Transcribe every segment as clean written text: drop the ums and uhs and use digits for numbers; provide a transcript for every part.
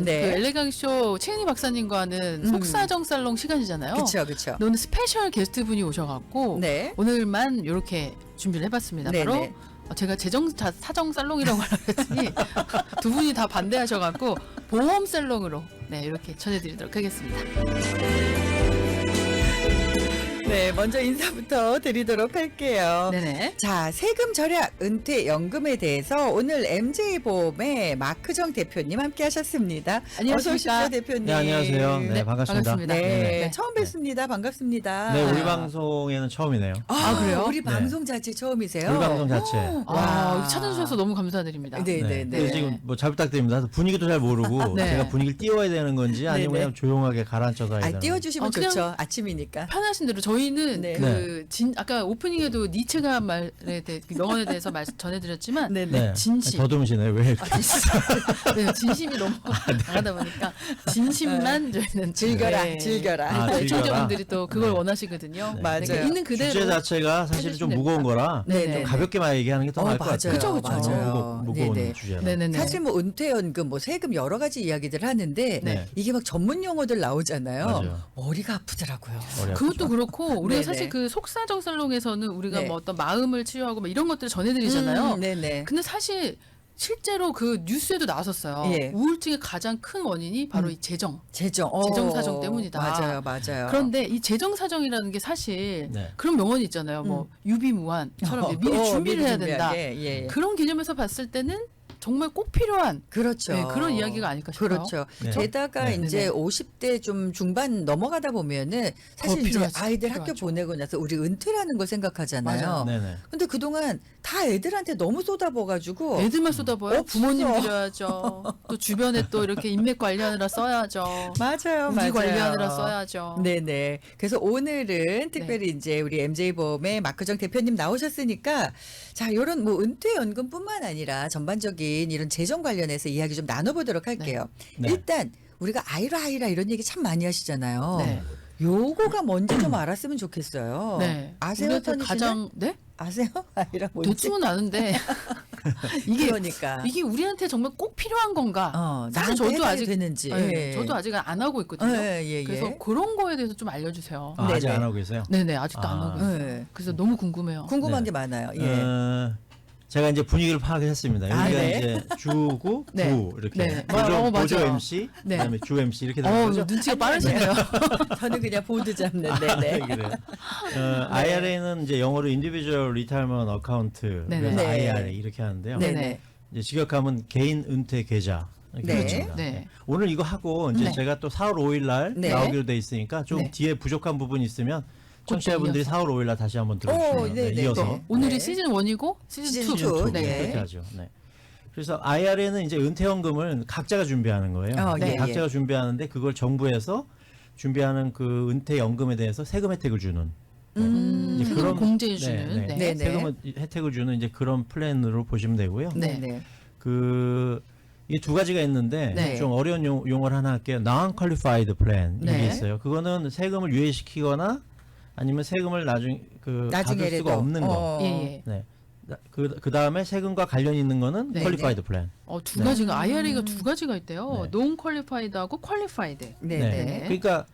오늘은 네. 그 엘레강쇼 최은희 박사님과 하는 속사정 살롱 시간이잖아요. 그렇죠, 그렇죠. 오늘 스페셜 게스트 분이 오셔갖고 네. 오늘만 이렇게 준비를 해봤습니다. 네, 바로 네. 제가 사정 살롱이라고 말했더니 두 분이 다 반대하셔갖고 보험 살롱으로 네 이렇게 전해드리도록 하겠습니다. 네, 먼저 인사부터 드리도록 할게요. 네네. 자, 세금 절약, 은퇴, 연금에 대해서 오늘 MJ보험의 마크정 대표님 함께 하셨습니다. 안녕하십니까. 어서 오십시오, 대표님. 네, 안녕하세요. 네, 네, 반갑습니다. 반갑습니다. 네, 네. 처음 뵙습니다. 반갑습니다. 네, 우리 방송에는 처음이네요. 아, 그래요? 우리 네. 방송 자체 처음이세요? 우리 방송 자체. 와, 찾아주셔서 너무 감사드립니다. 네, 네, 네. 그래서 지금 뭐 잘 부탁드립니다. 분위기도 잘 모르고 네. 제가 분위기를 띄워야 되는 건지 아니면 네, 네. 그냥 조용하게 가라앉혀서 해야 되는 건지. 띄워주시면 그냥 좋죠. 아침이니까. 편하신 대로 저희는 네. 아까 오프닝에도 니체가 말에 대해 명언에 대해서 전해드렸지만 네, 네. 진심. 더듬으시네. 왜? 네, 진심이 너무 강하다 보니까 진심만 저희는 즐겨라, 네. 즐겨라. 아, 즐겨라. 청자분들이 또 그걸 네. 원하시거든요. 네. 맞아요. 그러니까 있는 그대로 주제 자체가 사실 좀 무거운 거라 네, 네, 좀 네. 가볍게만 얘기하는 게 더 나을 것 맞아요. 같아요. 그쵸, 그쵸. 맞아요. 무거운 네, 네. 주제라. 네네네. 사실 뭐 은퇴연금, 뭐 세금 여러 가지 이야기들 하는데 네. 이게 막 전문 용어들 나오잖아요. 맞아요. 머리가 아프더라고요. 머리 그것도 아프죠. 그렇고 우리가 네네. 사실 그 속사정 살롱에서는 우리가 네. 뭐 어떤 마음을 치유하고 뭐 이런 것들을 전해드리잖아요. 네네. 근데 사실 실제로 그 뉴스에도 나왔었어요. 예. 우울증의 가장 큰 원인이 바로 이 재정. 재정 재정사정 때문이다. 맞아요, 맞아요. 그런데 이 재정사정이라는 게 사실 네. 그런 명언이 있잖아요. 뭐 유비무환처럼 미리 준비를 해야 된다. 예. 그런 개념에서 봤을 때는 정말 꼭 필요한 그렇죠. 네, 그런 이야기가 아닐까 싶어요. 그렇죠. 네. 게다가 네. 이제 네네. 50대 좀 중반 넘어가다 보면은 사실 이제 필요하죠. 아이들 학교 필요하죠. 보내고 나서 우리 은퇴라는 걸 생각하잖아요. 맞아요. 네네. 근데 그동안 다 애들한테 너무 쏟아부어가지고 애들만 쏟아부어요. 없어. 부모님 드려야죠. 또 주변에 또 이렇게 인맥 관리하느라 써야죠. 맞아요, 우리 맞아요. 관리하느라 써야죠. 네네. 그래서 오늘은 특별히 이제 우리 MJ보험의 마크정 대표님 나오셨으니까 자, 요런 뭐 은퇴연금뿐만 아니라 전반적인 이런 재정 관련해서 이야기 좀 나눠보도록 할게요. 네. 일단 우리가 아이라 이런 얘기 참 많이 하시잖아요. 네. 요거가 뭔지 좀 알았으면 좋겠어요. 네. 아세요, 우리한테 선희 씨는? 가장 네? 아세요? 아이라 뭔지? 대충은 아는데 이게 그러니까. 이게 우리한테 정말 꼭 필요한 건가? 나한테 저도 해당이 아직 되는지. 네, 예. 저도 아직 안 하고 있거든요. 예. 그래서 그런 거에 대해서 좀 알려주세요. 아, 아직 네네. 안 하고 계세요? 네네 아직도 안 아. 하고 있어요. 네. 그래서 너무 궁금해요. 궁금한 네. 게 많아요. 예. 제가 이제 분위기를 파악했습니다. 여기가 아, 네. 이제 주고 네. 부 이렇게 네. 보조 맞아요. MC 네. 그다음에 주 MC 이렇게 되는 거죠. 눈치가 빠르시네요. 저는 그냥 보드 잡는 네네. 그래요. IRA는 이제 영어로 Individual Retirement Account, 네네. 그래서 네. IRA 이렇게 하는데요. 네네. 이제 직역하면 개인 은퇴 계좌. 이렇게 네. 됩니다. 네. 오늘 이거 하고 이제 네. 제가 또 4월 5일 날 네. 나오기로 돼 있으니까 좀 네. 뒤에 부족한 부분이 있으면 꼭 청취자분들이 이어서. 4월 5일 날 다시 한번 오, 들어주시면 네, 네, 이어서 네. 오늘이 네. 시즌 1이고 시즌 시즌 2. 투. 네. 네. 그렇게 하죠. 네. 그래서 IRA는 이제 은퇴연금을 각자가 준비하는 거예요. 예, 각자가 예. 준비하는데 그걸 정부에서 준비하는 그 은퇴연금에 대해서 세금 혜택을 주는 이제 세금 그런- 공제해 주는. 네, 네. 세금 혜택을 주는 이제 그런 플랜으로 보시면 되고요. 네. 네네. 이게 두 가지가 있는데 네. 좀 어려운 용어를 하나 할게요. Non-qualified plan 이게 네. 있어요. 그거는 세금을 유예시키거나 아니면 세금을 나중에 받을 수가 없는 거. 예, 예. 네. 그 다음에 세금과 관련 있는 거는 네. qualified plan. 두 네. 가지가 IRA가 두 가지가 있대요. 네. non qualified하고 qualified. 네네. 그러니까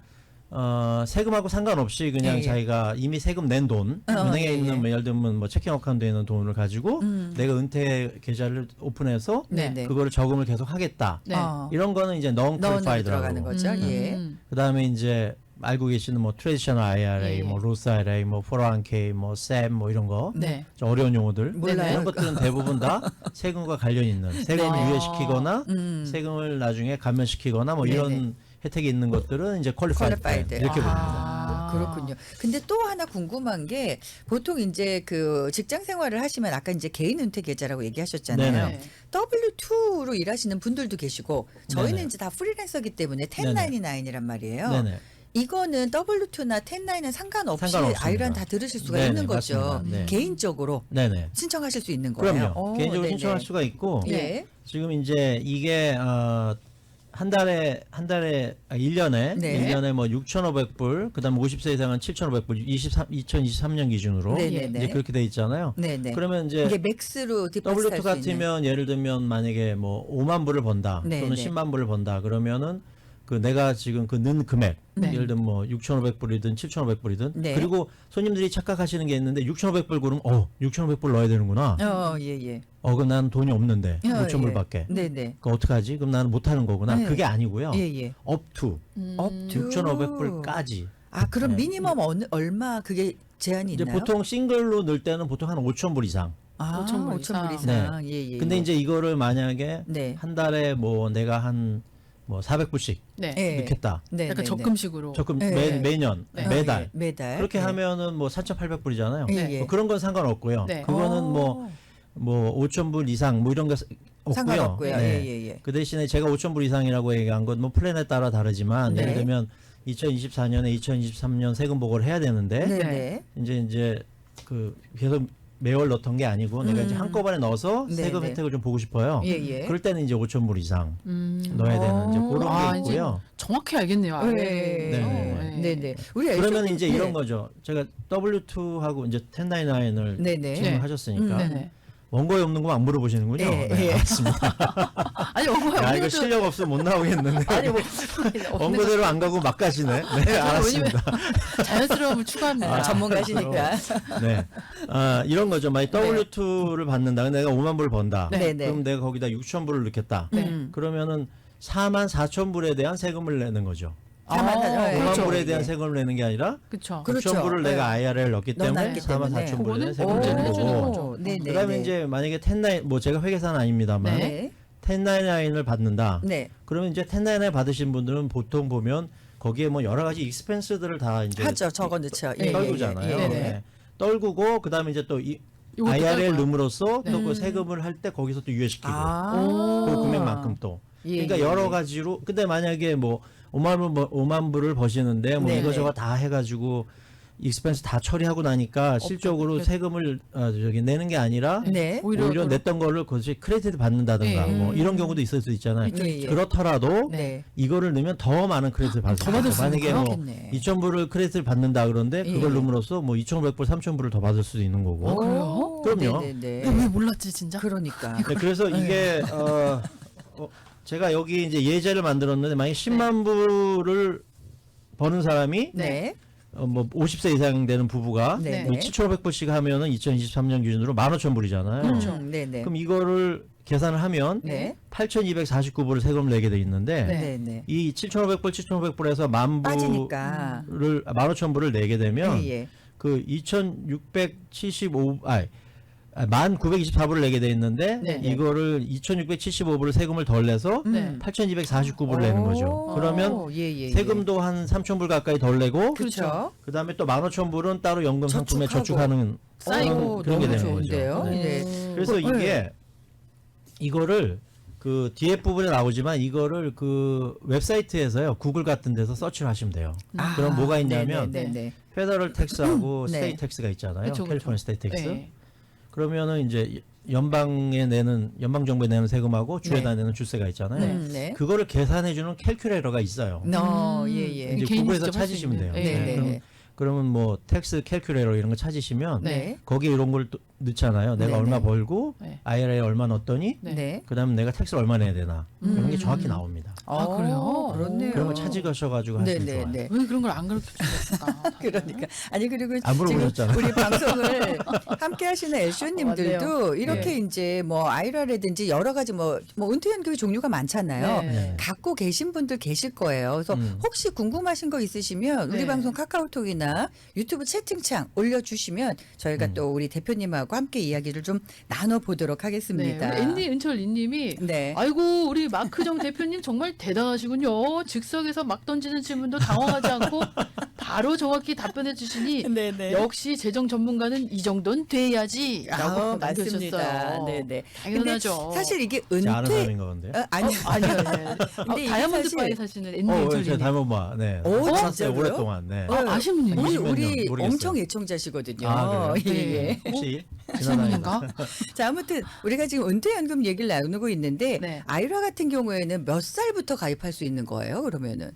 세금하고 상관없이 그냥 예, 예. 자기가 이미 세금 낸 돈, 은행에 예, 있는 예. 뭐 예를 들면 뭐 체킹 어카운트에 있는 돈을 가지고 내가 은퇴 계좌를 오픈해서 네네. 그거를 저금을 계속 하겠다. 네. 이런 거는 이제 non 넣어 들어가는 qualified라고. 거죠. 예. 그다음에 이제 알고 계시는 뭐 트레디셔널 IRA, 예. 뭐 로스 IRA, 뭐 401k, 뭐 SEP 뭐 이런 거. 네. 좀 어려운 용어들. 몰라요. 이런 것들은 대부분 다 세금과 관련 있는 세금을 네네. 유예시키거나 세금을 나중에 감면시키거나 뭐 네네. 이런 혜택이 있는 것들은 이제 qualified plan qualified. 이렇게 봅니다. 아. 그렇군요. 근데 또 하나 궁금한 게 보통 이제 그 직장 생활을 하시면 아까 이제 개인 은퇴 계좌라고 얘기하셨잖아요. 네네. W2로 일하시는 분들도 계시고 저희는 네네. 이제 다 프리랜서기 때문에 네네. 1099이란 말이에요. 네네. 이거는 W2나 1099는 상관없이 상관없습니다. 아이란 다 들으실 수가 네네, 있는 거죠. 맞습니다. 네. 개인적으로 네네. 신청하실 수 있는 거예요. 그럼요. 개인적으로 네네. 신청할 수가 있고 예. 지금 이제 이게 한 달에 1년에 네. 1년에 뭐 6,500불, 그다음 50세 이상은 7,500불, 2023년 기준으로 네네네. 이제 그렇게 돼 있잖아요. 네네. 그러면 이게 이제 맥스로 디파짓 W2 할수 있는. 같으면 예를 들면 만약에 뭐 5만 불을 번다 네, 또는 네. 10만 불을 번다 그러면은 그 내가 지금 그 는 금액 네. 예를 들면 뭐 6,500불이든 7,500불이든 네. 그리고 손님들이 착각하시는 게 있는데 6,500불 그러면 6,500불 넣어야 되는구나. 예예. 그럼 난 돈이 없는데 5,000불밖에. 네네. 그 어떡하지? 그럼 나는 못 하는 거구나. 네. 그게 아니고요. 예예. up to 업 6,500불까지. 아 그럼 네. 미니멈 얼마 그게 제한이 이제 있나요? 보통 싱글로 넣을 때는 보통 한 5,000불 이상. 5,000불 5,000불 이상. 이상. 예예. 근데 이제 이거를 만약에 네. 한 달에 뭐 내가 한 뭐 400불씩 네. 예. 넣겠다. 네. 약간 네, 적금식으로. 조금 네. 매년 네. 매달 예, 매달. 그렇게 네. 하면은 뭐 4,800불이잖아요. 예, 예. 그런 건 상관없고요. 네. 그거는 뭐 5,000불 이상 뭐 이런 거 없고요. 상관없고요. 네. 예예예. 그 대신에 제가 5,000불 이상이라고 얘기한 건 뭐 플랜에 따라 다르지만 네. 예를 들면 2024년에 2023년 세금 보고를 해야 되는데 네네. 이제 그 계속 매월 넣던 게 아니고 내가 이제 한꺼번에 넣어서 네, 세금 네. 혜택을 좀 보고 싶어요. 예예. 그럴 때는 이제 5,000불 이상 음. 넣어야 되는 이제 그런 아, 게 이제 있고요. 정확히 알겠네요. 아, 네. 네. 네네. 우리 그러면 애쇼님- 이제 네. 이런 거죠. 제가 W2하고 이제 1099을 네네. 질문하셨으니까 네네. 원고에 없는 거 안 물어보시는군요. 예, 네, 예. 알겠습니다. 아니 어머니 야, 이거 실력 없으면 못 나오겠는데. 아니 뭐 원고대로 안 가고 막 가시네. 네, 알았습니다. 자연스러움을 추구합니다. 아, 전문가시니까. 네. 이런 거죠. 만약 W2를 받는다. 근데 내가 5만 불 번다. 네, 네. 그럼 내가 거기다 6천 불을 넣겠다. 네. 그러면은 4만 4천 불에 대한 세금을 내는 거죠. 4만 5만 그렇죠. 불에 대한 예. 세금을 내는 게 아니라 그렇죠. 그렇죠. 6천 불을 네. 내가 IRA를 넣기 때문에 넣어놨기 4만 때문에. 4천 불에 대한 그거는 세금을 내는 해주는 거고. 거죠. 네네. 그다음에 이제 만약에 1099 뭐 제가 회계사는 아닙니다만 네. 1099을 받는다. 네. 그러면 이제 1099 받으신 분들은 보통 보면 거기에 뭐 여러 가지 익스펜스들을 다 이제 하죠. 적어 넣죠. 예, 떨구잖아요. 예, 예. 네. 네. 떨구고 그다음에 이제 또 이 이것도 IRL 떨고요. 넣음으로써 네. 또 그 세금을 할 때 거기서 또 유예시키고 아. 그 금액만큼 또 예, 그러니까 예, 여러 예. 가지로 근데 만약에 뭐 5만 불을 버시는데 뭐 네, 이거저거 네. 다 해가지고 익스펜스 다 처리하고 나니까 실적으로 세금을 내는 게 아니라 네. 오히려 더- 냈던 거를 그것이 크레디트 받는다든가 네. 뭐 이런 경우도 있을 수 있잖아요. 예, 예. 그렇더라도 네. 이거를 넣으면 더 많은 크레디트를 받을 수 더 있어요. 받을 수 만약에 있는 뭐 거겠네. 2,000불을 크레디트를 받는다 그런데 그걸 예. 넣음으로써 뭐 2,500불, 3,000불을 더 받을 수도 있는 거고. 그래요? 그럼요. 네네네. 왜 몰랐지 진짜? 그러니까. 네, 그래서 이게 제가 여기 이제 예제를 만들었는데 만약 10만 불을 버는 사람이 네. 뭐 50세 이상 되는 부부가 네. 뭐 7,500불씩 하면은 2023년 기준으로 15,000불이잖아요. 그렇죠. 네네. 그럼 이거를 계산을 하면 네. 8,249불을 세금을 내게 돼 있는데 네. 네네. 이 7,500불, 7,500불에서 만 빠지니까. 불을 15,000불을 내게 되면 예, 예. 그 2,675 1,924불을 내게 돼 있는데 네. 이거를 2,675불을 세금을 덜 내서 네. 8,249불을 내는 거죠. 그러면 오, 예, 예, 예. 세금도 한 3,000불 가까이 덜 내고 그렇죠. 그다음에 또 15,000불은 따로 연금 상품에 저축하고. 저축하는 쌓이고 그런 게 너무 되는 좋은데요. 거죠. 네. 네. 그래서 네. 이게 이거를 그 뒤에 부분에 나오지만 이거를 그 웹사이트에서요 구글 같은 데서 서치를 하시면 돼요. 아, 그럼 뭐가 있냐면 네네네. 페더럴 텍스하고 네. 스테이트 텍스가 있잖아요. 그쵸, 그쵸. 캘리포니아 스테이트 텍스. 네. 그러면 이제 연방 정부에 내는 세금하고 주에다 네. 내는 주세가 있잖아요. 네. 그거를 계산해 주는 캘큘레이터가 있어요. 예. 이제 개인이 구글에서 직접 할수 찾으시면 있는. 돼요. 네. 네네. 그러면 뭐 텍스 캘큘레이터 이런 거 찾으시면 네. 거기에 이런 걸 또 넣잖아요. 내가 네네. 얼마 벌고 네. IRA에 얼마 넣었더니 네. 네. 그다음에 내가 텍스를 얼마 내야 되나 그런 게 정확히 나옵니다. 아, 그래요? 그렇네요. 그런 걸 찾으셔가지고 하시면 좋아요. 네네네. 왜 그런 걸 안 가르쳐 주셨을까? 그러니까 아니 그리고 안 물어보셨잖아요. 지금 우리 방송을 함께 하시는 엘쇼님들도 맞네요. 이렇게 이제 뭐 아이라라든지 여러 가지 뭐 은퇴연금의 종류가 많잖아요. 네. 갖고 계신 분들 계실 거예요. 그래서 혹시 궁금하신 거 있으시면 우리 네. 방송 카카오톡이나 유튜브 채팅창 올려주시면 저희가 또 우리 대표님하고 함께 이야기를 좀 나눠보도록 네. 하겠습니다. 우리 앤디 은철 님이 네. 아이고 우리 마크정 대표님 정말 대단하시군요. 즉석에서 막 던지는 질문도 당황하지 않고 바로 정확히 답변해 주시니 네네. 역시 재정 전문가는 이 정도는 돼야지라고 아, 남겨주셨어요. 맞습니다. 네네. 당연하죠. 근데 사실 이게 제 아는 은퇴 사람인 건데. 아니 아니요. 네. 근데 이게 다이아몬드 사실- 바에 사시는 앤디 은철 제가 님. 닮은 바. 네. 오, 살았어요, 진짜로요? 오랫동안. 네. 아시는 분이에요? 우리 20몇 년 우리 모르겠어요. 엄청 애청자시거든요. 아, 그래요? 예, 예. 혹시 질문인가? 자, 아무튼 우리가 지금 은퇴연금 얘기를 나누고 있는데 네. 아이라 같은 경우에는 몇 살부터 가입할 수 있는 거예요? 그러면은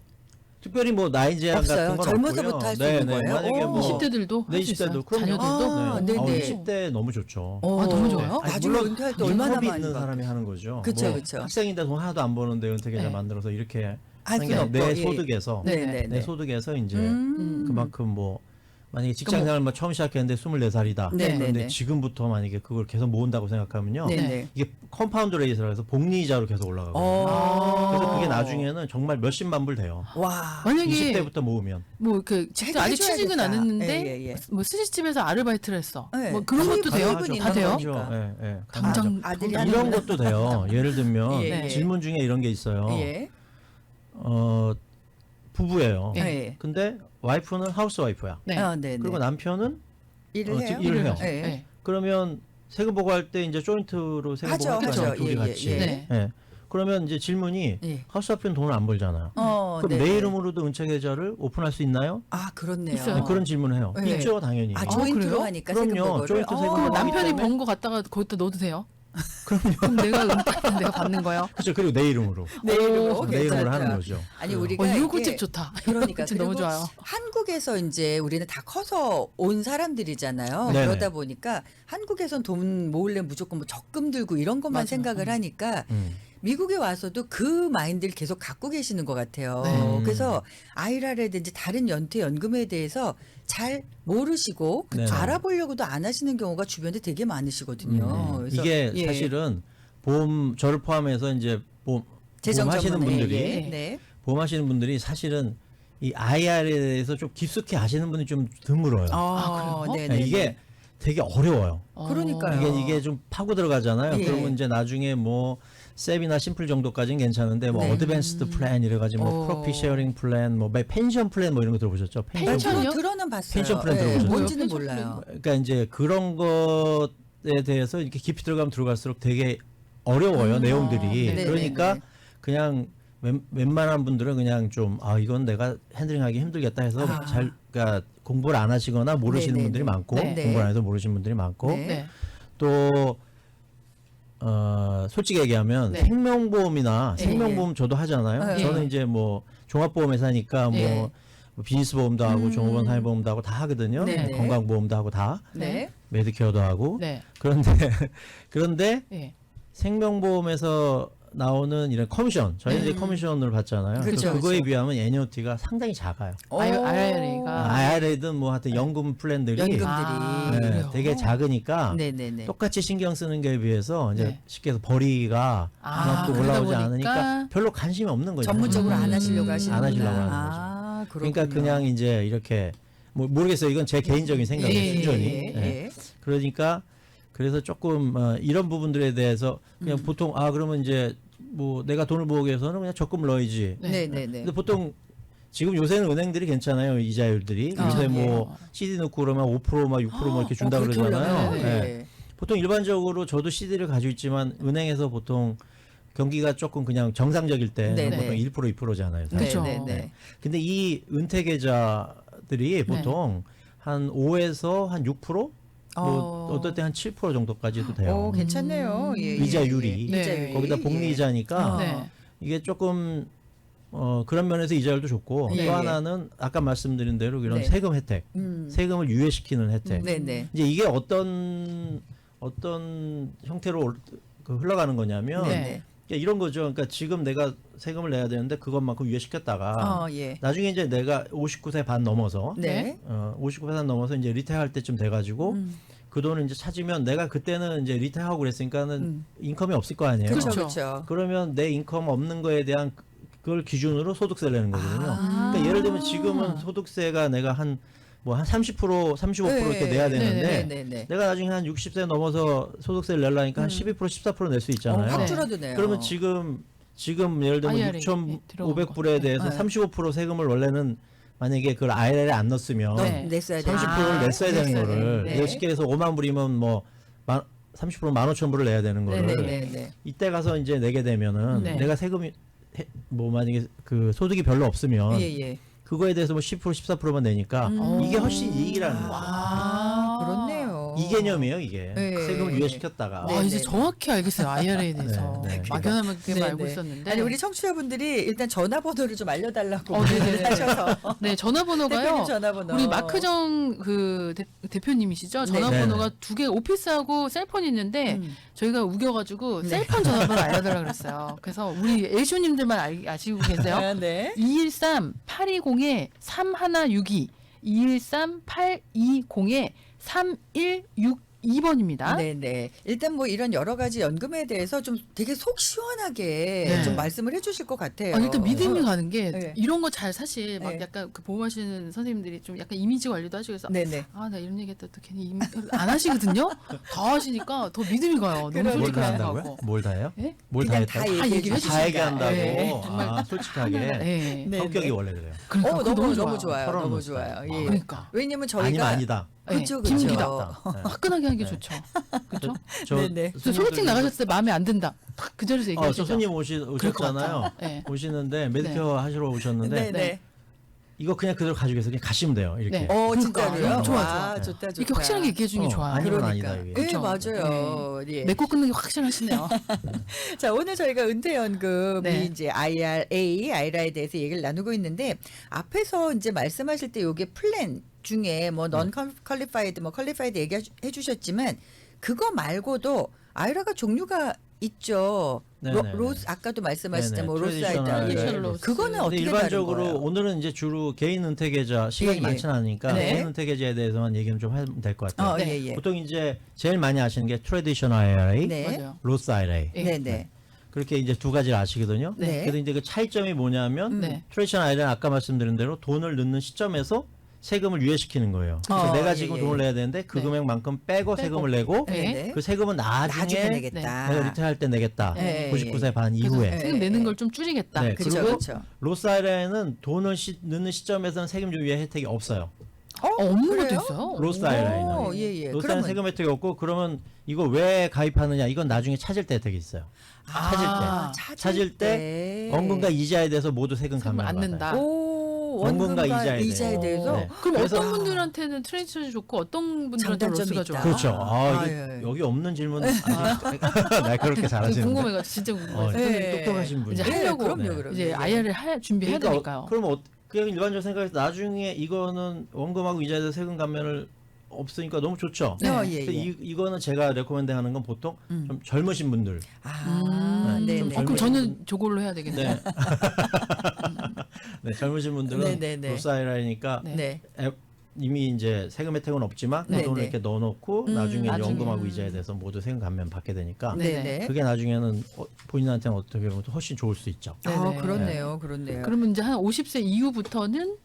특별히 뭐 나이 제한 없어요. 같은 건 젊어서부터 없고요. 할수 있는 거예요? 만약에 오. 뭐 20대들도 네, 20대도 그럼요. 자녀들도 아, 네. 네네. 20대 너무 좋죠. 어, 너무 좋아요? 아니, 나중에 물론 은퇴할 때 얼마나 인건비 많이 있는 받. 사람이 하는 거죠. 그쵸, 뭐 그쵸. 학생인데 돈 하나도 안 버는데 은퇴계좌 네. 만들어서 이렇게 할수 하는 게 없고, 내 예. 소득에서 네네네. 내 소득에서 이제 음. 그만큼 뭐 만약에 직장생활 뭐 처음 시작했는데 24살이다. 네네네. 그런데 지금부터 만약에 그걸 계속 모은다고 생각하면요. 네네. 이게 컴파운드 레이스라고 해서 복리이자로 계속 올라가거든요. 어. 그래서 그게 나중에는 정말 몇십만 불 돼요. 와. 만약에 20대부터 모으면. 뭐 그 직접 아직 해줘야겠다. 취직은 안 했는데 예, 예. 뭐 스시집에서 아르바이트를 했어. 네. 뭐 그런 것도 돼요? 가능하죠. 다 돼요? 있는 거니까. 예, 예. 당장 아들이 돈- 이런 하는구나. 것도 돼요. 예를 들면 예, 예. 질문 중에 이런 게 있어요. 예. 부부예요. 예. 예. 근데 와이프는 하우스 와이프야. 네. 아, 네. 그리고 남편은 일을 해요? 지금 일을 해요. 예. 네. 그러면 세금 보고할 때 이제 조인트로 세금 하죠, 보고할 하죠. 거잖아요. 둘이 예, 같이. 예, 네. 예. 그러면 이제 질문이 예. 하우스 와이프는 돈을 안 벌잖아요. 그럼 네. 내 이름으로도 은퇴 계좌를 오픈할 수 있나요? 아, 그렇네요. 있어요. 네, 그런 질문을 해요. 예. 있죠, 당연히. 아, 조인트로 그래요? 하니까 그럼요. 세금 보고를. 조인트 세금 그럼 보고 남편이 때문에- 번 거 갖다가 거기다 넣어도 돼요? 그럼 내가 은퇴하면 내가 받는 거예요? 그렇죠. 그리고 내 이름으로. 내 이름으로 내 이름으로 괜찮다. 하는 거죠. 아니 우리가 이거 이게 꿀팁 좋다. 그러니까 꿀팁 너무 그리고 좋아요. 한국에서 이제 우리는 다 커서 온 사람들이잖아요. 네네. 그러다 보니까 한국에선 돈 모으려면 무조건 뭐 적금 들고 이런 것만 맞아요. 생각을 하니까 미국에 와서도 그 마인드를 계속 갖고 계시는 것 같아요. 네. 그래서 아이라라든지 다른 연퇴 연금에 대해서 잘 모르시고 네네. 알아보려고도 안 하시는 경우가 주변에 되게 많으시거든요. 그래서 이게 예. 사실은 보험 저를 포함해서 이제 재정 보험하시는 전문에, 분들이 예. 네. 보험하시는 분들이 사실은 이 IR에 대해서 좀 깊숙이 아시는 분이 좀 드물어요. 아, 그래요? 네네. 이게 되게 어려워요. 그러니까요. 이게 좀 파고 들어가잖아요. 예. 그러면 이제 나중에 뭐 셉이나 심플 정도까지는 괜찮은데 뭐 네. 어드밴스드 플랜 이래가지고 뭐 프로핏 쉐어링 플랜, 뭐 펜션 플랜 뭐 이런 거 들어보셨죠? 펜션이요? 들어는 봤어요. 펜션 플랜 예, 들어보셨어요? 뭔지는 펜션 몰라요. 그러니까 이제 그런 것에 대해서 이렇게 깊이 들어가면 들어갈수록 되게 어려워요 내용들이. 네, 그러니까 네, 네. 그냥 웬만한 분들은 그냥 좀 이건 내가 핸들링하기 힘들겠다 해서 아. 잘 그러니까 공부를 안 하시거나 모르시는 네, 네, 분들이 네. 많고 네. 공부를 안 해서 모르시는 분들이 많고 네. 네. 또 솔직히 얘기하면 네. 생명보험이나 네, 생명보험 저도 하잖아요. 네. 저는 이제 뭐 종합보험회사니까 네. 뭐 비즈보험도 하고 종업원 사회보험도 하고 다 하거든요. 네, 네. 건강보험도 하고 다 네. 메디케어도 하고 네. 그런데 네. 생명보험에서 나오는 이런 커미션 저희는 이제 커미션을 받잖아요. 그쵸, 그래서 그거에 그쵸. 비하면 애니어티가 상당히 작아요. IRA가 IRA든 뭐 하여튼 연금 플랜들이 연금들이. 아, 네, 그래요? 되게 작으니까 네네네. 똑같이 신경 쓰는 거에 비해서 이제 네. 쉽게 해서 벌이가 또 그러다 올라오지 보니까 않으니까 별로 관심이 없는 거죠. 전문적으로 안 하시려고 하시는 안 하시려고 하는 아, 그러니까 그렇군요. 그냥 이제 이렇게 뭐 모르겠어요. 이건 제 개인적인 생각이에요. 예, 순전히. 예, 예. 예. 그러니까 그래서 조금 이런 부분들에 대해서 그냥 보통 그러면 이제 뭐 내가 돈을 모으기 위해서는 그냥 적금을 넣어야지. 네네네. 근데 보통 지금 요새는 은행들이 괜찮아요. 이자율들이. 요새 뭐 CD 넣고 그러면 5%, 막 6%, 뭐 이렇게 준다 그렇게 그러잖아요. 올라가요? 예. 네. 보통 일반적으로 저도 CD를 가지고 있지만 은행에서 보통 경기가 조금 그냥 정상적일 때 네네. 보통 1% 2%잖아요. 그쵸. 네네네. 근데 이 은퇴 계좌들이 보통 한 5에서 한 6%? 뭐 어떨 때 한 7% 정도까지도 돼요. 오, 괜찮네요. 예, 예, 이자율이. 예. 네. 이자율이. 거기다 복리이자니까 네. 이게 조금 그런 면에서 이자율도 좋고 예, 또 예. 하나는 아까 말씀드린 대로 이런 네. 세금 혜택, 세금을 유예시키는 혜택. 네네. 이제 이게 어떤 형태로 흘러가는 거냐면 네네. 그러니까 이런 거죠. 그러니까 지금 내가 세금을 내야 되는데 그것만큼 유예시켰다가 예. 나중에 이제 내가 59세 반 넘어서 네. 59세 반 넘어서 이제 리타이어할 때쯤 돼가지고 그 돈을 이제 찾으면 내가 그때는 이제 리타이어하고 그랬으니까는 인컴이 없을 거 아니에요. 그렇죠, 그렇죠. 그렇죠. 그러면 내 인컴 없는 거에 대한 그걸 기준으로 소득세를 내는 거거든요. 그러니까 예를 들면 지금은 소득세가 내가 한 30%, 35% 이렇게 내야 되는데 네네네. 내가 나중에 한 60세 넘어서 소득세를 내려니까 한 12%, 14% 낼 수 있잖아요. 확 네. 줄어드네요. 그러면 지금 예를 들면 IRA 6,500불에 대해서 네. 35% 세금을 원래는 만약에 그걸 IRA에 안 넣었으면 네. 냈어야 돼. 30%를 냈어야 되는 냈어야 거를 되는데. 쉽게 해서 5만 불이면 뭐 30% 15,000불을 내야 되는 거를 네네네. 이때 가서 이제 내게 되면은 네. 내가 세금이 뭐 만약에 그 소득이 별로 없으면 예예. 그거에 대해서 뭐 10% 14%만 내니까 이게 훨씬 이익이라는 거죠. 그렇네요. 이 개념이에요, 이게. 네. 세금을 유예시켰다가. 네, 이제 네. 정확히 알겠어요. IRA에 대해서. 네, 네. 막연하게 네, 알고 네. 있었는데. 아니 우리 청취자분들이 일단 전화번호를 좀 알려달라고 네네네. 하셔서 네, 전화번호가요. 대표님 전화번호. 우리 마크정 그 대표님이시죠? 전화번호가 네. 두 개, 오피스하고 셀폰이 있는데 저희가 우겨가지고 셀폰 전화번호 알려달라 그랬어요. 그래서 우리 애쇼님들만 아시고 계세요? 아, 네. 213-820-3162 213-820-3162번입니다. 네네. 일단 뭐 이런 여러 가지 연금에 대해서 좀 되게 속 시원하게 네. 좀 말씀을 해주실 것 같아요. 일단 믿음이 가는 게 네. 이런 거 잘 사실 막 네. 약간 그 보험하시는 선생님들이 좀 약간 이미지 관리도 하시고 해서 네네. 아, 나 이런 얘기했다 또 괜히 안 하시거든요. 다 하시니까 더 믿음이 가요. 너무 그러니까. 뭘 다 솔직하게 한다고요? 하고. 뭘 다 해요? 네? 뭘 다 그냥 했다고? 다 다 얘기를 얘기해 해주시니까. 다 얘기한다고. 네, 정말 아, 솔직하게. 네. 네, 성격이 네. 원래 그래요. 그러니까 그거 너무 좋아요. 너무 좋아요. 털어놓는 너무 스타일. 좋아요. 아, 예. 그러니까. 왜냐면 저희가 아니면 아니다. 그쵸, 네, 그쵸. 김기다. 네. 화끈하게 하는 게 네. 좋죠. 그렇죠? 저 네네. 저 소개팅 나가셨을 때 마음에 안 든다. 딱 그 자리에서 저 얘기하시죠. 손님 그럴 것 오셨잖아요. 같아요. 네. 오시는데 메디케어 하시러 오셨는데 네네. 네. 이거 그냥 그대로 가지고 계서 그냥 가시면 돼요. 이렇게. 네. 진짜로요? 그러니까. 좋아, 와, 좋아. 좋다, 좋다. 이렇게 확실하게 얘기해 주는 게 좋아요. 아니면 그러니까. 아니다 이게. 네, 그쵸? 맞아요. 예. 맺고 끊는 게 확실하시네요. 자, 오늘 저희가 은퇴연금이 네. 이제 IRA에 대해서 얘기를 나누고 있는데 앞에서 이제 말씀하실 때 요게 플랜 중에 뭐 non qualified 뭐 qualified 얘기해 주셨지만 그거 말고도 IRA가 종류가 있죠. 네네. 로스 아까도 말씀하셨죠. 네네. 뭐 로스 트래디셔널 아이들. 트래디셔널 로스. 그거는 근데 어떻게 일반적으로 다른 거예요? 오늘은 이제 주로 개인 은퇴 계좌 시간이 예, 예. 많지는 않으니까 네. 개인 은퇴 계좌에 대해서만 얘기는 좀 하면 될 것 같아요. 네. 예, 예. 보통 이제 제일 많이 아시는 게 트래디셔널 IRA, 네. 맞아요. 로스 IRA. 예. 네, 네. 그렇게 이제 두 가지를 아시거든요. 네. 그래서 이제 그 차이점이 뭐냐면 네. 트래디셔널 IRA는 아까 말씀드린 대로 돈을 넣는 시점에서 세금을 유예시키는 거예요. 그래서 내가 지금 예, 예. 돈을 내야 되는데 그 네. 금액만큼 빼고 세금을 내고 네. 네. 그 세금은 나중에 나중에 내겠다. 내가 리타할 때 내겠다. 네. 99세 반 그래서 이후에. 세금 내는 걸 좀 줄이겠다. 네, 그렇죠. 그리고 그렇죠. 로스 IRA는 돈을 넣는 시점에서는 세금 유예 혜택이 없어요. 없는 그래요? 것도 있어요. 로스 오, IRA는. 예, 예. 로스 그러면 IRA는 세금 혜택이 없고 그러면 이거 왜 가입하느냐 이건 나중에 찾을 때 혜택이 있어요. 찾을 때 원금과 이자에 대해서 모두 세금 세금 감면을 안 받아요. 낸다. 오, 원금과 원금과 이자에 이자에 대해서 네. 그럼 그래서- 어떤 분들한테는 트레이션이 좋고 어떤 분들한테 장단점이 로스가 있다. 좋아요? 그렇죠. 아, 이거 예. 여기 없는 질문 아직 날카롭게 잘하시는데. 궁금해가 진짜 궁금해요. 네. 똑똑하신 분이. 이제 하려고 그럼요. 이제 IR을 준비해야 되니까요. 그럼 그냥 일반적으로 생각해서 나중에 이거는 원금하고 이자에 대해서 세금 감면을 없으니까 너무 좋죠. 네. 예, 그래서 예. 이거는 제가 레코멘드하는 건 보통 좀 젊으신 분들. 아, 네, 좀 네. 그럼 젊으신 저는 저걸로 해야 되겠네요. 네. 네, 젊으신 분들은 네, 네, 네. 로스 IRA니까 네. 이미 이제 세금 혜택은 없지만 그 네, 돈을 네. 이렇게 넣어놓고 나중에 이제 나중에. 원금하고 이자에 대해서 모두 세금 감면 받게 되니까 네, 네. 그게 나중에는 본인한테는 어떻게 보면 훨씬 좋을 수 있죠. 아, 네네. 그렇네요. 그렇네요. 그러면 이제 한 50세 이후부터는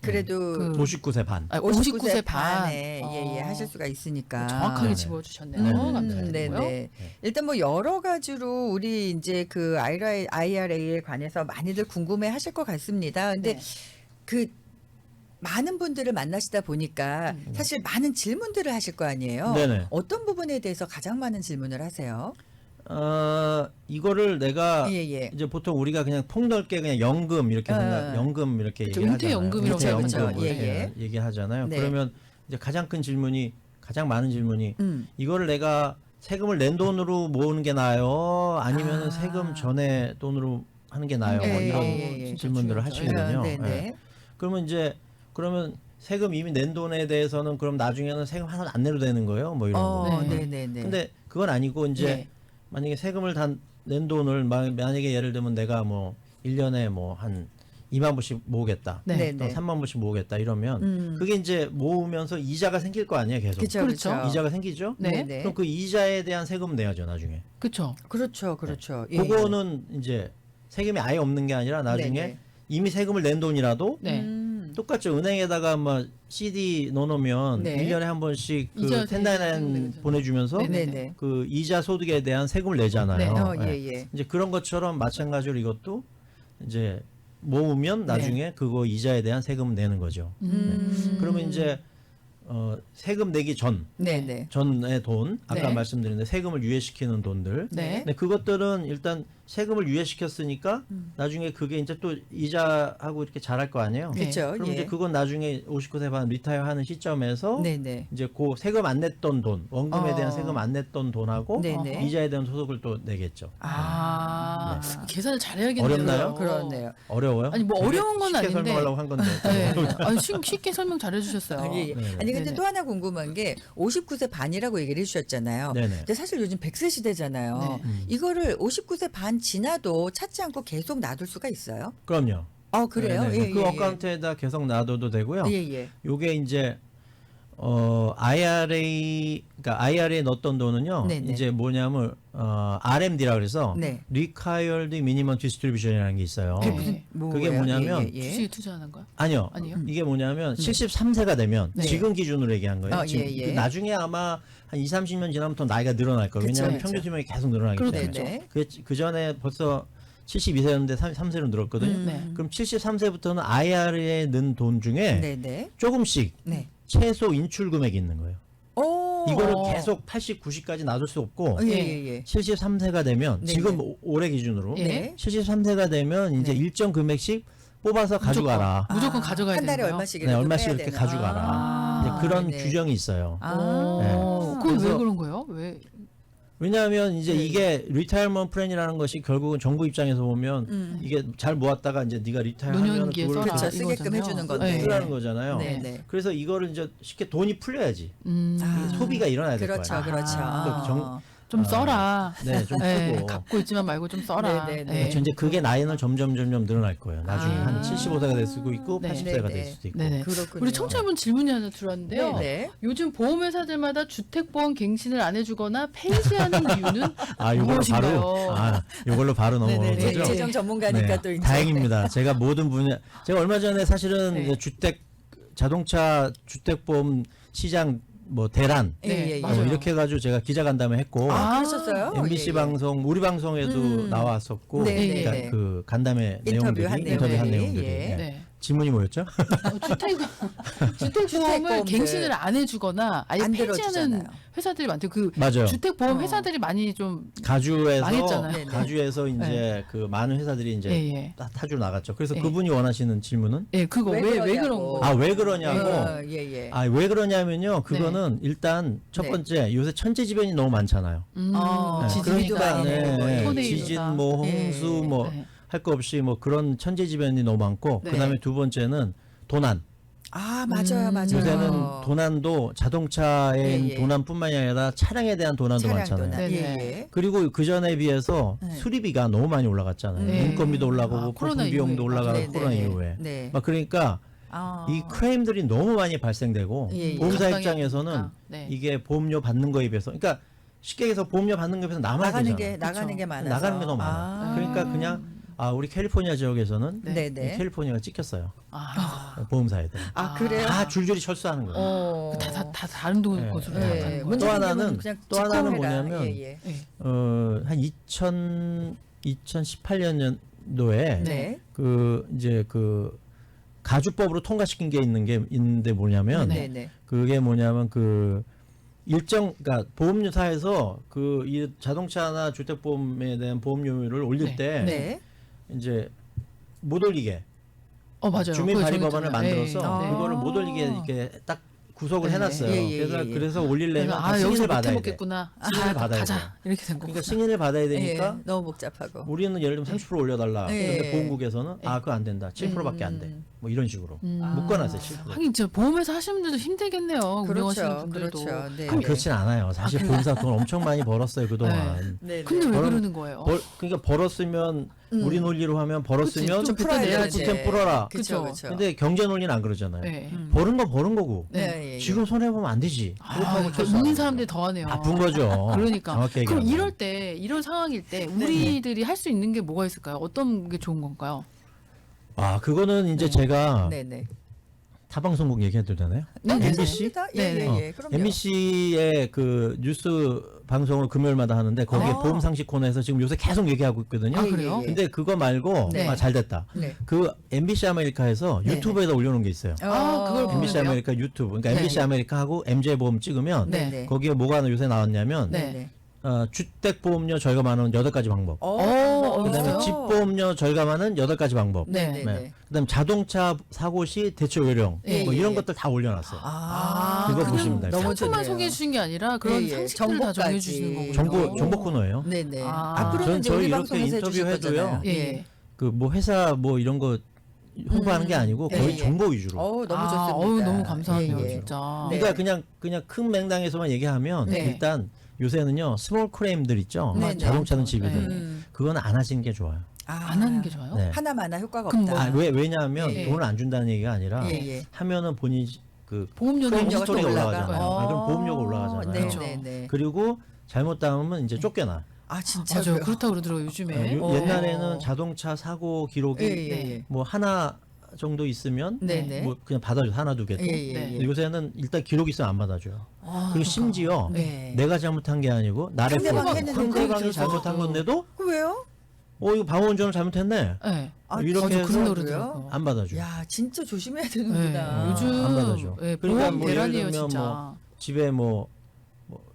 그래도 그 59세 반. 59세 반 반에 예, 하실 수가 있으니까. 정확하게 네네. 집어주셨네요. 네, 감사드리고요. 네네. 일단 뭐 여러 가지로 우리 이제 그 IRA에 관해서 많이들 궁금해 하실 것 같습니다. 근데 네. 그 많은 분들을 만나시다 보니까 사실 많은 질문들을 하실 거 아니에요. 네네. 어떤 부분에 대해서 가장 많은 질문을 하세요? 이거를 내가 예, 예. 이제 보통 우리가 그냥 폭넓게 그냥 연금 이렇게 연금 이렇게 그렇죠. 얘기하잖아요. 은퇴연금이라고 그렇죠, 은퇴연금 그렇죠. 예, 이렇게 예. 얘기하잖아요. 네. 그러면 이제 가장 많은 질문이 이거를 내가 세금을 낸 돈으로 모으는 게 나아요? 아니면 세금 전에 돈으로 하는 게 나아요? 뭐 예, 이런 예, 예. 질문들을 하시거든요. 네네. 예. 그러면 세금 이미 낸 돈에 대해서는 그럼 나중에는 세금 하나도 안 내도 되는 거예요? 뭐 이런 거. 네. 네네네. 근데 그건 아니고 이제 네. 만약에 세금을 다 낸 돈을 만약에 예를 들면 내가 뭐 1년에 뭐 한 2만 불씩 모으겠다. 네. 네네. 3만 불씩 모으겠다 이러면 그게 이제 모으면서 이자가 생길 거 아니에요, 계속. 그렇죠, 그렇죠. 그렇죠. 이자가 생기죠? 네. 네네. 그럼 그 이자에 대한 세금 내야죠, 나중에. 그렇죠. 그렇죠, 그렇죠. 예, 그거는 이제 세금이 아예 없는 게 아니라 나중에 네네. 이미 세금을 낸 돈이라도 네. 똑같죠. 은행에다가 뭐 CD 넣어놓으면 네. 1년에 한 번씩 그 이자 1099 되죠. 보내주면서 네네. 네네. 그 이자 소득에 대한 세금을 내잖아요. 네. 예, 예. 이제 그런 것처럼 마찬가지로 이것도 이제 모으면 나중에 그거 이자에 대한 세금을 내는 거죠. 음. 그러면 이제 세금 내기 네네. 전의 돈 아까 네. 말씀드린 세금을 유예시키는 돈들. 네. 근데 그것들은 일단 세금을 유예시켰으니까 나중에 그게 이제 또 이자하고 이렇게 잘할 거 아니에요. 네. 그렇죠. 그럼 예. 이제 그건 나중에 59세 반 리타이어하는 시점에서 네네. 이제 그 세금 안 냈던 돈, 원금에 대한 어. 세금 안 냈던 돈하고 네네. 이자에 대한 소득을 또 내겠죠. 아, 계산을 잘해야겠네요. 어렵나요? 그렇네요. 어려워요? 아니, 뭐 되게 어려운 건 쉽게 아닌데. 설명하려고 한 건데. 네. 아니, 쉽게 설명 잘해주셨어요. 아, 예, 예. 네네. 아니 근데 네네. 또 하나 궁금한 게 59세 반이라고 얘기를 해주셨잖아요. 네네. 근데 사실 요즘 100세 시대잖아요. 네. 이거를 59세 반 지나도 찾지 않고 계속 놔둘 수가 있어요? 그럼요. 그래요? 네네. 예, 그 예, 어카운트에다 계속 놔둬도 되고요. 예. 예. 요게 이제 IRA 그러니까 IRA에 넣었던 돈은요. 네네. 이제 뭐냐면 RMD라 그래서 네. Required Minimum Distribution이라는 게 있어요. 네. 무슨 그게 뭐예요? 뭐냐면 예, 예, 예. 주식에 투자하는 거야? 아니요. 아니요. 이게 뭐냐면 73세가 되면 네. 지금 기준으로 얘기한 거예요. 아, 지금 예, 예. 나중에 아마 한 2, 30년 지나면 더 나이가 늘어날 거예요. 그쵸, 왜냐하면 그쵸. 평균 수명이 계속 늘어나기 때문에. 네네. 그 전에 벌써 72세였는데 3세로 늘었거든요. 네. 그럼 73세부터는 IRA에 넣은 돈 중에 네네. 조금씩 네. 최소 인출 금액이 있는 거예요. 오. 이거를 계속 80, 90까지 놔둘 수 없고 예. 73세가 되면 네네. 지금 올해 기준으로 예. 73세가 되면 이제 네. 일정 금액씩 뽑아서 가져가라. 무조건 가져가야 한 달에 되는 거예요? 얼마씩 네, 이렇게 얼마씩 빼야 이렇게 되나. 가져가라. 이제 그런 네. 규정이 있어요. 그건 왜 그래서- 그런 거예요? 왜? 왜냐하면 이제 네. 이게 리타이어먼트 플랜이라는 것이 결국은 정부 입장에서 보면 이게 잘 모았다가 이제 네가 리타이어하면 노년기에 그걸 써라. 그렇죠. 쓰게끔 이거잖아요. 해주는 건데. 네. 쓰라는 거잖아요. 네네. 그래서 이거를 이제 쉽게 돈이 풀려야지 아, 소비가 일어나야 될 그렇죠, 거예요. 그렇죠. 아. 그 정- 좀 써라. 네, 좀 네, 쓰고. 갖고 있지만 말고 좀 써라. 네, 네, 네. 그렇죠. 이제 그게 나이는 점점 늘어날 거예요. 나중에 아. 한 75세가 될 수도 있고 네. 80세가 네, 될 네. 수도 있고. 네네. 그렇군요. 우리 청취자분 질문이 하나 들어왔는데요. 네네. 요즘 보험회사들마다 주택보험 갱신을 안 해주거나 폐지하는 이유는 아, 이걸로 무엇인가요? 바로 이걸로 바로 넘어오는 네네. 거죠. 재정 전문가니까 네, 또 이제. 다행입니다. 제가 모든 분야 제가 얼마 전에 사실은 네. 이제 자동차 주택보험 시장 뭐 대란 네, 뭐 맞아요. 이렇게 해가지고 제가 기자간담회 했고 아, 그러셨어요? MBC 예, 예. 방송 우리 방송에도 나왔었고 네, 네, 그러니까 네. 그 간담회 인터뷰한 내용들이 인터뷰한 내용들이, 내용들이 예. 네. 질문이 뭐였죠? 주택보험을 주택보험들. 갱신을 안 해주거나 아예 안 폐지하는 들어주잖아요. 회사들이 많대요. 그 맞아요. 주택보험 회사들이 많이 좀 가주에서 망했잖아요. 네네. 가주에서 이제 그 많은 회사들이 이제 예. 타주로 나갔죠. 그래서 예. 그분이 원하시는 질문은 예, 그거 왜 왜 그런 그러냐고. 거? 아 왜 그러냐고. 예. 아 왜 그러냐면요. 그거는 일단 첫 네. 번째 요새 천재지변이 너무 많잖아요. 어, 지진이다, 그러니까, 네, 뭐, 네. 토네이도다. 지진 뭐 홍수 예. 뭐 할 거 네. 없이 뭐 그런 천재지변이 너무 많고 네. 그다음에 두 번째는 도난. 아, 맞아요. 요새는 도난도 자동차의 예, 예. 도난뿐만이 아니라 차량에 대한 도난도 차량 많잖아요. 도난. 네네. 예. 그리고 그 전에 비해서 네. 수리비가 너무 많이 올라갔잖아요. 네. 인건비도 올라가고 아, 코로나 부품 비용도 이후에. 올라가고 네, 코로나 네. 이후에. 네. 막 그러니까 아. 이 크레임들이 너무 많이 발생되고 예, 예. 보험사 감당해야 입장에서는 되니까. 네. 이게 보험료 받는 거에 비해서 그러니까 쉽게 해서 보험료 받는 거에 비해서 남아야 나가는 되잖아요. 나가는 그쵸. 게 많아서. 나가는 게 너무 많아. 아. 그러니까 그냥 우리 캘리포니아 지역에서는 네, 네. 캘리포니아가 찍혔어요. 아, 보험사애들. 아, 그래요? 다 줄줄이 철수하는 거예요. 어. 다 다른 곳으로 네. 다 네. 가는 또 거죠. 하나는- 그냥 또 하나는 직공해라. 뭐냐면 예, 예. 네. 한 2018년도에 네. 그 이제 그 가주법으로 통과시킨 게 있는데 뭐냐면 네, 네. 그게 뭐냐면 그 그러니까 보험사에서 그 이 자동차나 주택보험에 대한 보험료를 올릴 네. 때 네. 이제 못 올리게 맞아요. 주민 그거 발의 법안을 정했잖아요. 만들어서 네. 그거를 못 올리게 이렇게 딱 구속을 네. 해놨어요. 예, 예, 그래서 예, 예. 그래서 올리려면 그래서 다 여기서 승인을 못 받아야 돼. 해먹겠구나. 승인을 받아야 가자. 돼. 이렇게 된 거구나. 그러니까 승인을 받아야 되니까 예, 너무 복잡하고. 우리는 예를 들면 30% 올려달라. 예. 근데 보험국에서는 그거 안 된다. 7%밖에 안 돼. 뭐 이런 식으로 묶어놨어요. 7%. 하긴 진짜 보험회사 하시는 분들도 힘들겠네요. 운영하시는 그렇죠. 분들도. 그렇죠. 네. 그렇진 않아요. 사실 보험사 돈 엄청 많이 벌었어요 그동안. 네. 근데 왜 벌- 그러는 거예요? 그러니까 벌었으면 우리 논리로 하면 벌었으면 그치, 좀 풀어야 내야지. 되는데. 그때 풀어라. 그렇죠. 그쵸. 그렇죠. 근데 경제 논리는 안 그러잖아요. 네. 버는 건 버는 거고. 네, 예, 지금 손해 보면 안 되지. 그렇게 하고 철수하는 있는 거죠. 사람들이 더하네요. 나쁜 거죠. 그러니까. 정확히 그럼 얘기하면. 이럴 때 이런 상황일 때 우리들이 할 수 있는 게 뭐가 있을까요? 어떤 게 좋은 건가요? 그거는 이제 제가 네, 네. 타방송국 얘기해도 되나요? 네, MBC? 예예예. 그럼요. MBC의 그 뉴스 방송을 금요일마다 하는데 거기에 아. 보험 상식 코너에서 지금 요새 계속 얘기하고 있거든요. 아, 그래요? 근데 그거 말고 네. 잘 됐다. 네. 그 MBC 아메리카에서 네. 유튜브에다 올려놓은 게 있어요. 그걸 MBC 보는데요? 아메리카 유튜브. 그러니까 네. MBC 아메리카하고 MJ 보험 찍으면 네. 거기에 뭐가 요새 나왔냐면 네. 주택보험료 절감하는 8가지 방법. 그다음에 있어요? 집보험료 절감하는 8가지 방법. 네. 그다음 자동차 사고 시 대처 요령. 예, 뭐 이런 예. 것들 다 올려놨어요. 그거 그냥 보시면 돼요. 너무 상품만 좋네요. 소개해 주신 게 아니라 그런 예, 예. 상식들을 다 정해 주시는 정보까지. 거군요. 정보 코너예요. 네네. 아. 앞으로는 전 이제 저희 우리 이렇게 방송에서 해주실 인터뷰해도요. 거잖아요. 예. 그 뭐 회사 뭐 이런 거 홍보하는 게 아니고 거의 예, 예. 정보 위주로. 너무 아, 좋습니다. 어우, 너무 감사하네요, 예, 예. 진짜. 네. 그러니까 그냥 큰 맥락에서만 얘기하면 네. 일단 요새는요 스몰 클레임들 있죠. 네, 네. 자동차는 집이든 네. 그건 안 하시는 게 좋아요. 안 하는 게 좋아요? 네. 하나마나 효과가 그럼 없다. 뭐- 왜냐하면 예. 돈을 안 준다는 얘기가 아니라 예, 예. 하면은 본인이 그 보험료도 클레임 보험료가 스토리가 또 올라가? 올라가잖아요. 그럼 보험료가 올라가잖아요. 네, 그렇죠. 네, 네. 그리고 잘못당하면 이제 쫓겨나. 진짜요? 맞아요. 그렇다고 그러더라고요, 요즘에. 옛날에는 자동차 사고 기록이 예, 예, 예. 뭐 하나 정도 있으면 네, 네. 뭐 그냥 받아줘 하나 두 개. 예, 예, 네. 예. 요새는 일단 기록 있으면 안 받아줘요. 그리고 심지어 네. 내가 잘못한 게 아니고 나를 상대방이 보고 했는데 상대방이 그걸 잘못한 건데도 왜요? 이거 방어 운전을 잘못했네. 네. 이렇게 맞아, 해서 그런 노래더라고요. 안 받아줘. 야, 진짜 조심해야 네. 되는구나. 요즘 안 받아줘. 네, 그러니까 보험 뭐 예를 대란이에요, 들면 진짜. 뭐 집에 뭐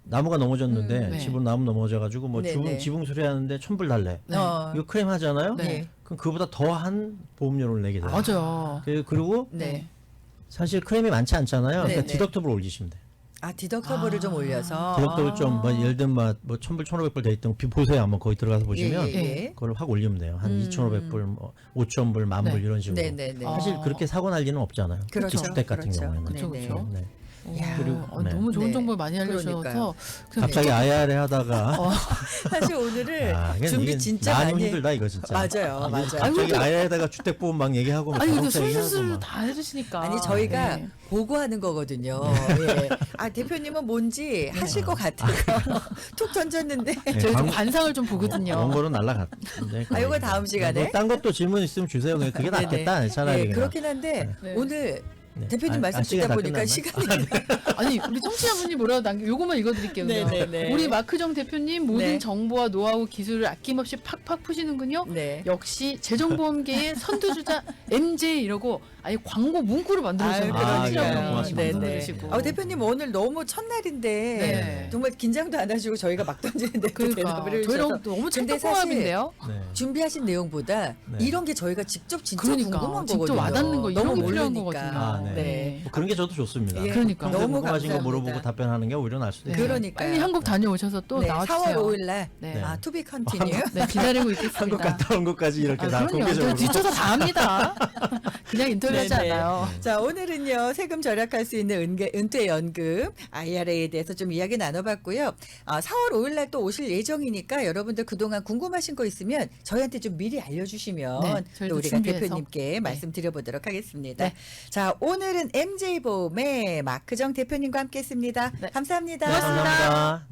나무가 넘어졌는데 네. 집으로 나무 넘어져가지고 뭐 네, 네. 지붕 수리하는데 1,000불 달래. 네. 이거 클레임 하잖아요. 네. 그럼 그보다 더한 보험료를 내게 돼요. 맞아요. 그리고 네. 사실 클레임이 많지 않잖아요. 네, 그러니까 네. 디덕터블 올리시면 돼요. 디덕터블을 좀 올려서. 디덕터블 좀 뭐 예를 들면 뭐 1,000불, 1,500불 돼 있던 보세요. 한번 거기 들어가서 보시면 예, 예, 예. 그걸 확 올리면 돼요. 한 2,500불, 뭐 5,000불, 10,000불 네. 이런 식으로. 네, 네, 네. 사실 그렇게 사고 날 일은 없잖아요. 그렇죠. 주택 같은 그렇죠. 경우에는. 그렇죠, 네, 그렇죠. 네. 야. 그리고 네. 너무 좋은 네. 정보를 많이 알려주셔서 그러니까요. 그냥 갑자기 아야를 하다가 사실 오늘을 이게 준비 진짜 많이 많이 힘들다 이거 진짜. 맞아요, 맞아요. 갑자기 아야에다가 주택보험 막 얘기하고 막 아니 근데 자동차 얘기하고 술술 막. 다 해주시니까. 아니 저희가 네. 보고하는 거거든요. 예. 대표님은 뭔지 하실 것 같아서 툭 던졌는데. 네, 저희 좀 광- 관상을 좀 보거든요. 원고는 날라갔는데. 이거 다음 시간에. 딴 것도 질문 있으면 주세요. 그게 낫겠다. 차라리 네, 그냥. 그렇긴 한데 네. 오늘 네. 대표님 말씀 시간 듣다 다 보니까 끝났나? 시간이 아니 우리 청취자분이 뭐라고 요것만 읽어드릴게요. 그냥. 네네네. 우리 마크정 대표님 모든 네. 정보와 노하우 기술을 아낌없이 팍팍 푸시는군요. 네. 역시 재정보험계의 선두주자 MJ 이러고 아예 광고 문구를 만들어주셨어요. 아유, 그러니까요. 고맙습니다. 네네. 대표님 오늘 너무 첫날인데 네. 정말 긴장도 안 하시고 저희가 막 던지는데 그러니까 대답을 저희랑 해주셔서 너무 근데 찰떡궁합인데요. 네. 준비하신 내용보다 네. 이런 게 저희가 직접 진짜 그러니까 궁금한 직접 거거든요. 와닿는 거 이런 너무 게 필요한 모르니까. 거거든요. 아, 네. 네. 뭐 그런 게 저도 좋습니다. 예, 그러니까. 평소에 너무 궁금하신 거 감사합니다. 물어보고 답변하는 게 오히려 나을 수도 네. 있어요. 그러니까요. 빨리 한국 다녀오셔서 또 네, 나와주세요. 4월 5일 날 네. to be continue. 네, 기다리고 있겠습니다. 한국 갔다 온 것까지 이렇게 다 그럼요. 공개적으로. 뒷조사 다 합니다. 그냥 인터뷰하지 네네. 않아요. 자, 오늘은요, 세금 절약할 수 있는 은퇴연금, IRA에 대해서 좀 이야기 나눠봤고요. 4월 5일 날 또 오실 예정이니까 여러분들 그동안 궁금하신 거 있으면 저희한테 좀 미리 알려주시면 네, 또 저희도 우리가 준비해서. 대표님께 말씀드려보도록 하겠습니다. 네. 자, 오늘은 MJ보험의 마크정 대표님과 함께 했습니다. 네. 감사합니다. 네, 감사합니다.